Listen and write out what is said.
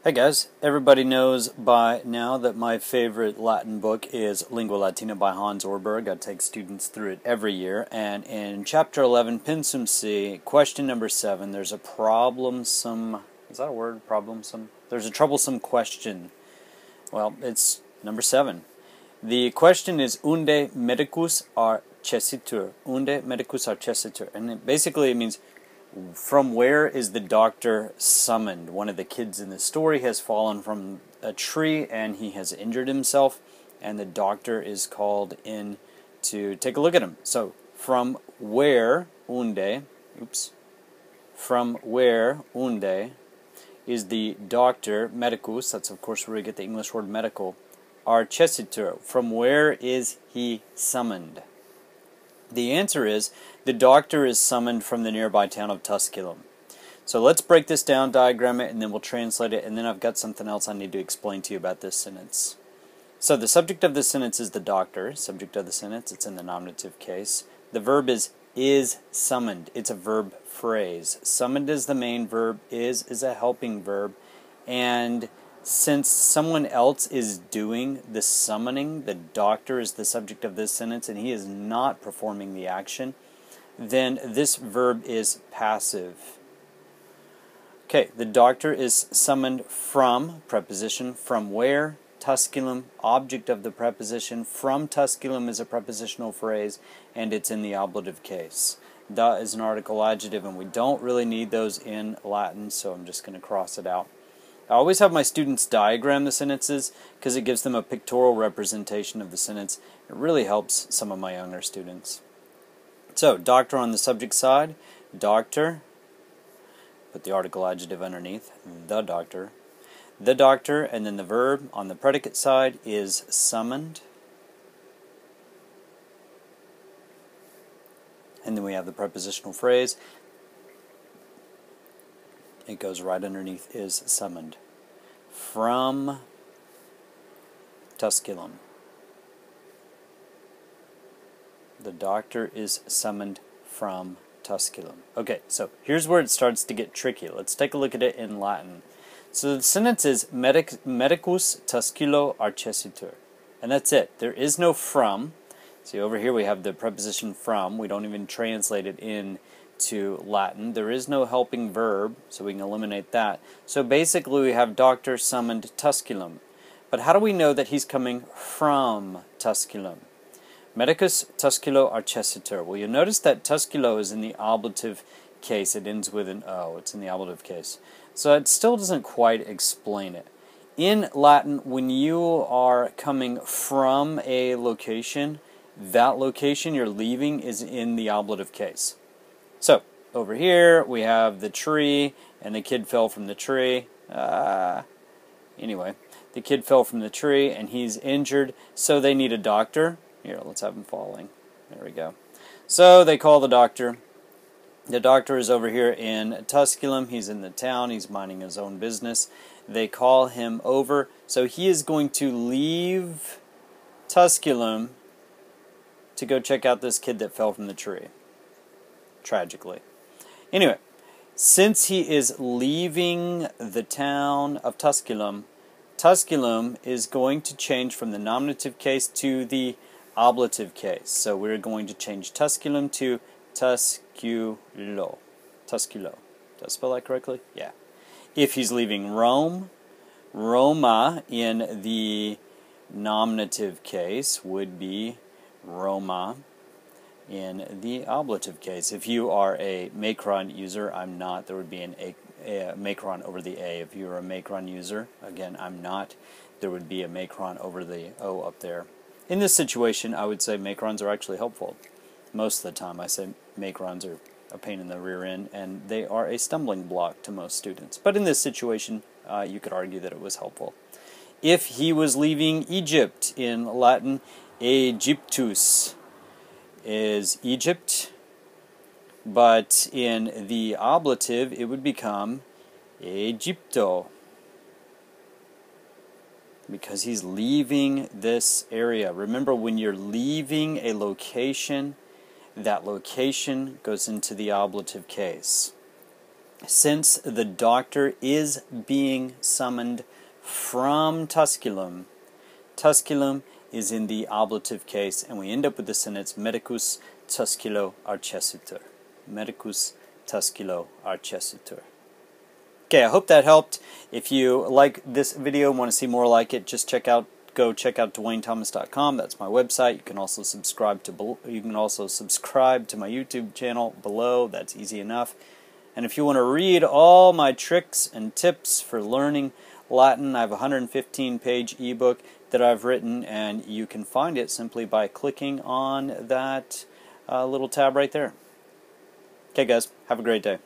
Hey guys, everybody knows by now that my favorite Latin book is Lingua Latina by Hans Orberg. I take students through it every year, and in chapter 11, Pensum C, question number 7, there's a problemsome, is that a word, problemsome? There's a troublesome question. Well, it's number 7. The question is, Unde medicus arcessitur? Unde medicus arcessitur? And basically it means, from where is the doctor summoned? One of the kids in the story has fallen from a tree and he has injured himself, and the doctor is called in to take a look at him. So, from where, unde, is the doctor, medicus, that's of course where we get the English word medical, arcessitur, from where is he summoned? The answer is, the doctor is summoned from the nearby town of Tusculum. So let's break this down, diagram it, and then we'll translate it, and then I've got something else I need to explain to you about this sentence. So the subject of the sentence is the doctor. Subject of the sentence, it's in the nominative case. The verb is summoned. It's a verb phrase. Summoned is the main verb, is a helping verb, and since someone else is doing the summoning, the doctor is the subject of this sentence, and he is not performing the action, then this verb is passive. Okay, the doctor is summoned from, preposition, from where? Tusculum, object of the preposition. From Tusculum is a prepositional phrase, and it's in the ablative case. Da is an article adjective, and we don't really need those in Latin, so I'm just going to cross it out. I always have my students diagram the sentences because it gives them a pictorial representation of the sentence. It really helps some of my younger students. So, doctor on the subject side, doctor, put the article adjective underneath, the doctor, and then the verb on the predicate side is summoned. And then we have the prepositional phrase. It goes right underneath is summoned. From Tusculum. The doctor is summoned from Tusculum. Okay, so here's where it starts to get tricky. Let's take a look at it in Latin. So the sentence is medicus Tusculo arcessitur. And that's it. There is no from. See, over here we have the preposition from. We don't even translate it into Latin. There is no helping verb, so we can eliminate that. So basically we have doctor summoned Tusculum. But how do we know that he's coming from Tusculum? Medicus Tusculo arcessitur. Well, you'll notice that Tusculo is in the ablative case. It ends with an O. It's in the ablative case. So it still doesn't quite explain it. In Latin, when you are coming from a location, that location you're leaving is in the ablative case. So, over here we have the tree, and the kid fell from the tree. Anyway, the kid fell from the tree, and he's injured, so they need a doctor. Here, let's have him falling. There we go. So they call the doctor. The doctor is over here in Tusculum. He's in the town. He's minding his own business. They call him over. So he is going to leave Tusculum to go check out this kid that fell from the tree. Tragically. Anyway, since he is leaving the town of Tusculum, Tusculum is going to change from the nominative case to the ablative case. So we're going to change Tusculum to Tusculo. Tusculo. Did I spell that correctly? Yeah. If he's leaving Rome, Roma in the nominative case would be Roma in the ablative case. If you are a macron user, I'm not, there would be a macron over the A. If you're a macron user, again, I'm not, there would be a macron over the O up there. In this situation, I would say macrons are actually helpful. Most of the time I say macrons are a pain in the rear end, and they are a stumbling block to most students. But in this situation, you could argue that it was helpful. If he was leaving Egypt, in Latin, Egyptus is Egypt, but in the ablative it would become Egypto, because he's leaving this area. Remember, when you're leaving a location, that location goes into the ablative case. since the doctor is being summoned from Tusculum, Tusculum is in the ablative case, and we end up with the sentence medicus Tusculo arcessitur. Medicus Tusculo arcessitur. Okay, I hope that helped. If you like this video and want to see more like it, just go check out DwaneThomas.com. That's my website. You can also subscribe to my YouTube channel below. That's easy enough. And if you want to read all my tricks and tips for learning Latin, I have a 115-page ebook that I've written, and you can find it simply by clicking on that little tab right there. Okay, guys, have a great day.